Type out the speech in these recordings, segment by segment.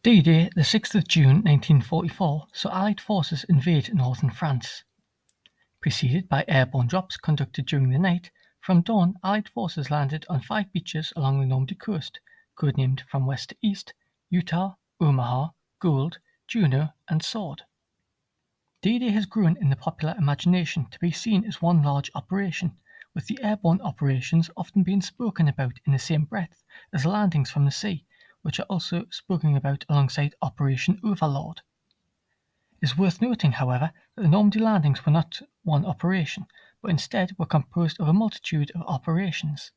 D-Day, the 6th of June 1944, saw Allied forces invade northern France. Preceded by airborne drops conducted during the night, from dawn Allied forces landed on 5 beaches along the Normandy coast, codenamed from west to east: Utah, Omaha, Gould, Juno, and Sword. D-Day has grown in the popular imagination to be seen as one large operation, with the airborne operations often being spoken about in the same breath as landings from the sea, which are also spoken about alongside Operation Overlord. It is worth noting, however, that the Normandy landings were not one operation, but instead were composed of a multitude of operations.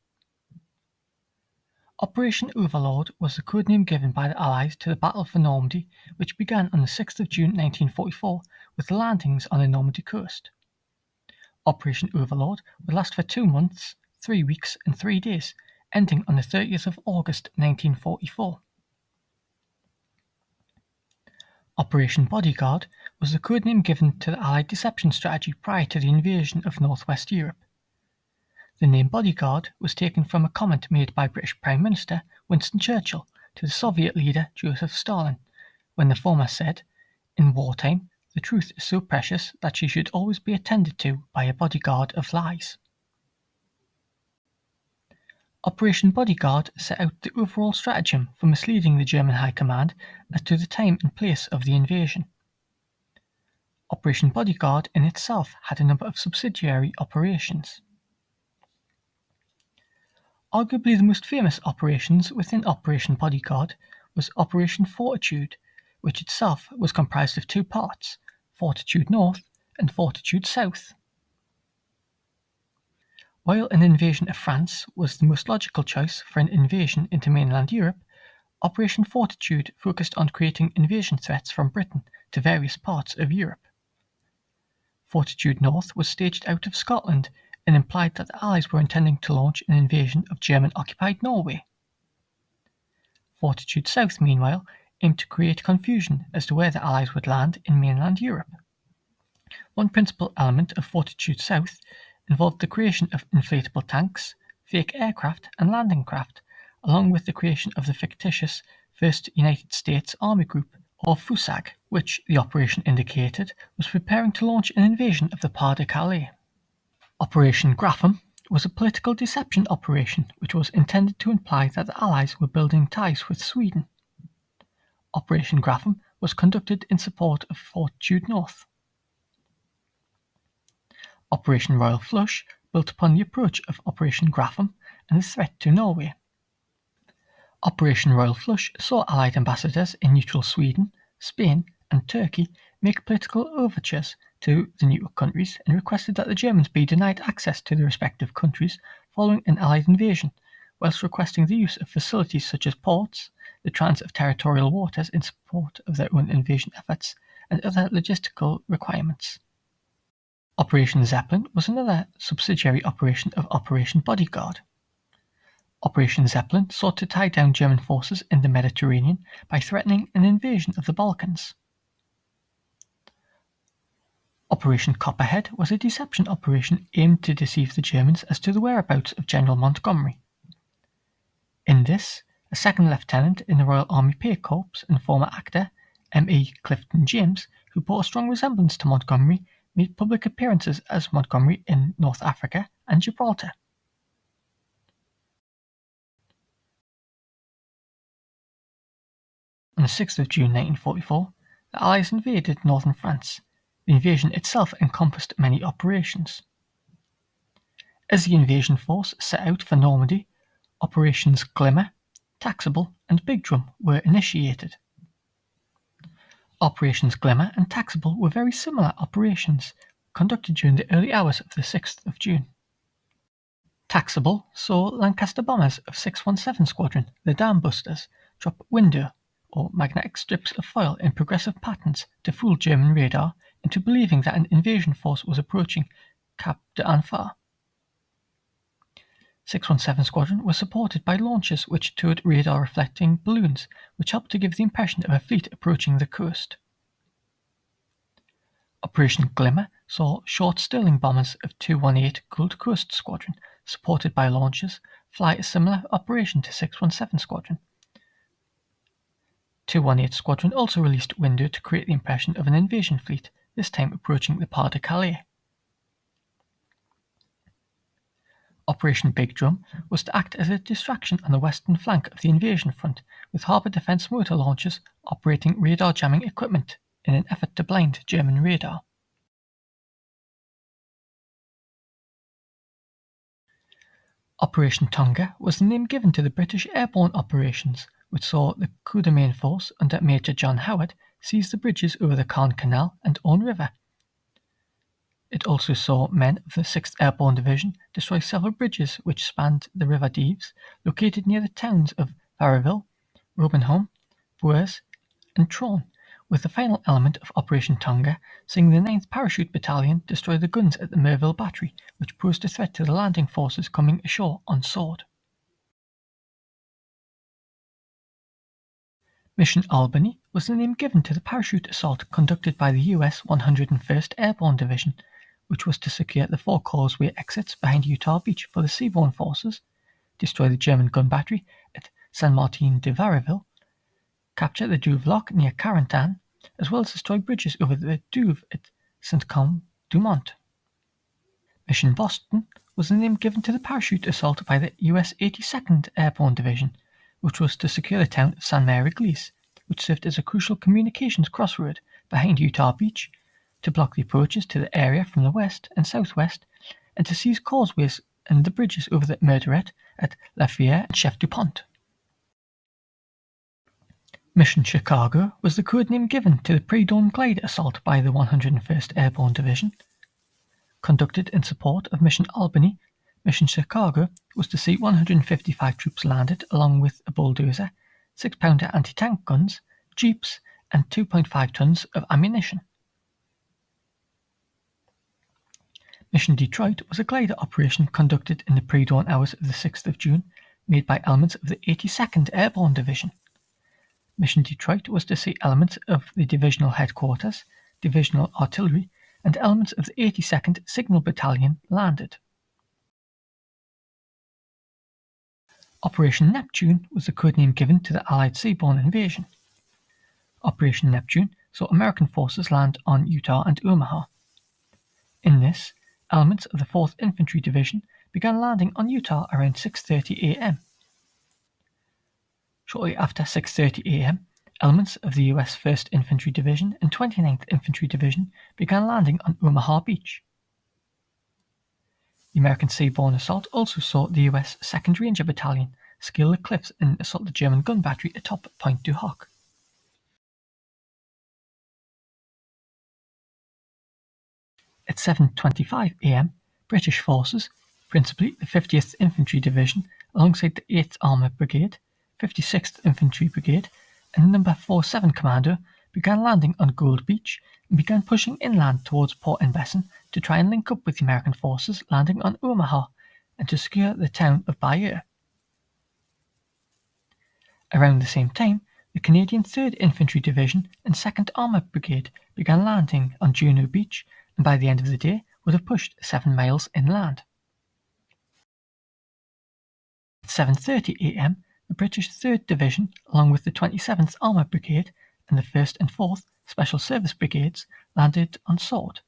Operation Overlord was the codename given by the Allies to the Battle for Normandy, which began on the 6th of June 1944 with the landings on the Normandy coast. Operation Overlord would last for 2 months, 3 weeks, and 3 days, ending on the 30th of August 1944. Operation Bodyguard was the codename given to the Allied deception strategy prior to the invasion of northwest Europe. The name Bodyguard was taken from a comment made by British Prime Minister Winston Churchill to the Soviet leader Joseph Stalin, when the former said, "In wartime, the truth is so precious that she should always be attended to by a bodyguard of lies." Operation Bodyguard set out the overall stratagem for misleading the German High Command as to the time and place of the invasion. Operation Bodyguard in itself had a number of subsidiary operations. Arguably the most famous operations within Operation Bodyguard was Operation Fortitude, which itself was comprised of 2 parts, Fortitude North and Fortitude South. While an invasion of France was the most logical choice for an invasion into mainland Europe, Operation Fortitude focused on creating invasion threats from Britain to various parts of Europe. Fortitude North was staged out of Scotland and implied that the Allies were intending to launch an invasion of German-occupied Norway. Fortitude South, meanwhile, aimed to create confusion as to where the Allies would land in mainland Europe. One principal element of Fortitude South involved the creation of inflatable tanks, fake aircraft, and landing craft, along with the creation of the fictitious 1st United States Army Group, or FUSAG, which, the operation indicated, was preparing to launch an invasion of the Pas-de-Calais. Operation Grapham was a political deception operation which was intended to imply that the Allies were building ties with Sweden. Operation Grapham was conducted in support of Fortitude North. Operation Royal Flush built upon the approach of Operation Grapham and the threat to Norway. Operation Royal Flush saw Allied ambassadors in neutral Sweden, Spain, and Turkey make political overtures to the neutral countries and requested that the Germans be denied access to their respective countries following an Allied invasion, whilst requesting the use of facilities such as ports, the transit of territorial waters in support of their own invasion efforts, and other logistical requirements. Operation Zeppelin was another subsidiary operation of Operation Bodyguard. Operation Zeppelin sought to tie down German forces in the Mediterranean by threatening an invasion of the Balkans. Operation Copperhead was a deception operation aimed to deceive the Germans as to the whereabouts of General Montgomery. In this, a second lieutenant in the Royal Army Pay Corps and former actor, M.E. Clifton James, who bore a strong resemblance to Montgomery, made public appearances as Montgomery in North Africa and Gibraltar. On the 6th of June 1944, the Allies invaded northern France. The invasion itself encompassed many operations. As the invasion force set out for Normandy, Operations Glimmer, Taxable, and Big Drum were initiated. Operations Glimmer and Taxable were very similar operations, conducted during the early hours of the 6th of June. Taxable saw Lancaster bombers of 617 Squadron, the Dam Busters, drop window or magnetic strips of foil in progressive patterns to fool German radar into believing that an invasion force was approaching Cap d'Anfar. 617 Squadron was supported by launchers which towed radar-reflecting balloons, which helped to give the impression of a fleet approaching the coast. Operation Glimmer saw short Stirling bombers of 218 Gold Coast Squadron, supported by launchers, fly a similar operation to 617 Squadron. 218 Squadron also released Window to create the impression of an invasion fleet, this time approaching the Pas de Calais. Operation Big Drum was to act as a distraction on the western flank of the invasion front, with harbour defence motor launchers operating radar jamming equipment in an effort to blind German radar. Operation Tonga was the name given to the British airborne operations, which saw the Coup de Main Force under Major John Howard seize the bridges over the Caen Canal and Own River. It also saw men of the 6th Airborne Division destroy several bridges which spanned the River Dives, located near the towns of Varaville, Robenholm, Bayeux, and Traun, with the final element of Operation Tonga seeing the 9th Parachute Battalion destroy the guns at the Merville Battery, which posed a threat to the landing forces coming ashore on Sword. Mission Albany was the name given to the parachute assault conducted by the US 101st Airborne Division, which was to secure the 4 causeway exits behind Utah Beach for the seaborne forces, destroy the German gun battery at Saint Martin de Varaville, capture the Douve Lock near Carentan, as well as destroy bridges over the Douve at Saint-Côme-du-Mont. Mission Boston was the name given to the parachute assault by the US 82nd Airborne Division, which was to secure the town of Saint-Mère-Église, which served as a crucial communications crossroad behind Utah Beach, to block the approaches to the area from the west and southwest, and to seize causeways and the bridges over the Murderette at Lafayette and Chef du Pont. Mission Chicago was the code name given to the pre-dawn glide assault by the 101st Airborne Division. Conducted in support of Mission Albany, Mission Chicago was to see 155 troops landed along with a bulldozer, 6-pounder anti-tank guns, jeeps, and 2.5 tons of ammunition. Mission Detroit was a glider operation conducted in the pre-dawn hours of the 6th of June, made by elements of the 82nd Airborne Division. Mission Detroit was to see elements of the divisional headquarters, divisional artillery, and elements of the 82nd Signal Battalion landed. Operation Neptune was the codename given to the Allied seaborne invasion. Operation Neptune saw American forces land on Utah and Omaha. In this, elements of the 4th Infantry Division began landing on Utah around 6:30 a.m. Shortly after 6:30 a.m., elements of the US 1st Infantry Division and 29th Infantry Division began landing on Omaha Beach. The American seaborne assault also saw the US 2nd Ranger Battalion scale the cliffs and assault the German gun battery atop Point du Hoc. At 7:25 a.m., British forces, principally the 50th Infantry Division, alongside the 8th Armoured Brigade, 56th Infantry Brigade, and No. 47 Commando, began landing on Gold Beach and began pushing inland towards Port and Besson to try and link up with the American forces landing on Omaha and to secure the town of Bayeux. Around the same time, the Canadian 3rd Infantry Division and 2nd Armoured Brigade began landing on Juno Beach, and by the end of the day would have pushed 7 miles inland. At 7:30 a.m., the British 3rd Division, along with the 27th Armoured Brigade and the 1st and 4th Special Service Brigades, landed on Sword.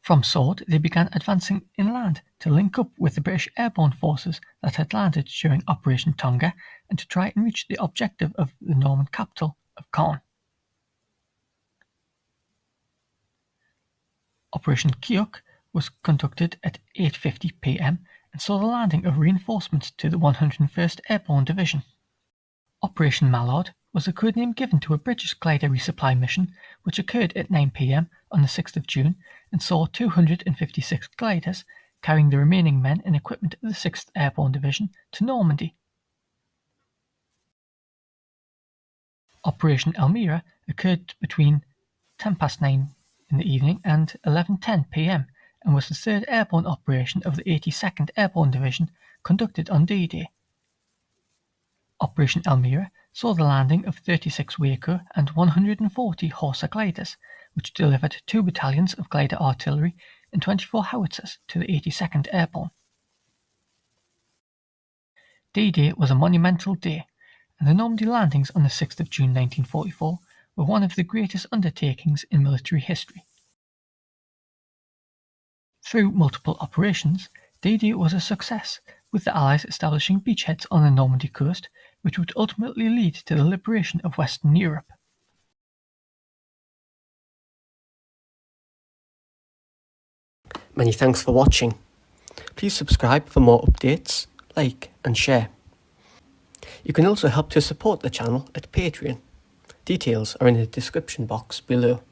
From Sword, they began advancing inland to link up with the British airborne forces that had landed during Operation Tonga and to try and reach the objective of the Norman capital of Caen. Operation Keok was conducted at 8:50 p.m. and saw the landing of reinforcements to the 101st Airborne Division. Operation Mallard was a codename given to a British glider resupply mission which occurred at 9 p.m. on the 6th of June and saw 256 gliders carrying the remaining men and equipment of the 6th Airborne Division to Normandy. Operation Elmira occurred between 9:10 in the evening and 11:10 p.m. and was the 3rd airborne operation of the 82nd Airborne Division conducted on DDay. Operation Elmira saw the landing of 36 Waco and 140 Horsa gliders, which delivered 2 battalions of glider artillery and 24 howitzers to the 82nd Airborne. D-Day was a monumental day, and the Normandy landings on the 6th of June 1944 were one of the greatest undertakings in military history. Through multiple operations, DDay was a success, with the Allies establishing beachheads on the Normandy coast, which would ultimately lead to the liberation of Western Europe. Many thanks for watching. Please subscribe for more updates, like and share. You can also help to support the channel at Patreon. Details are in the description box below.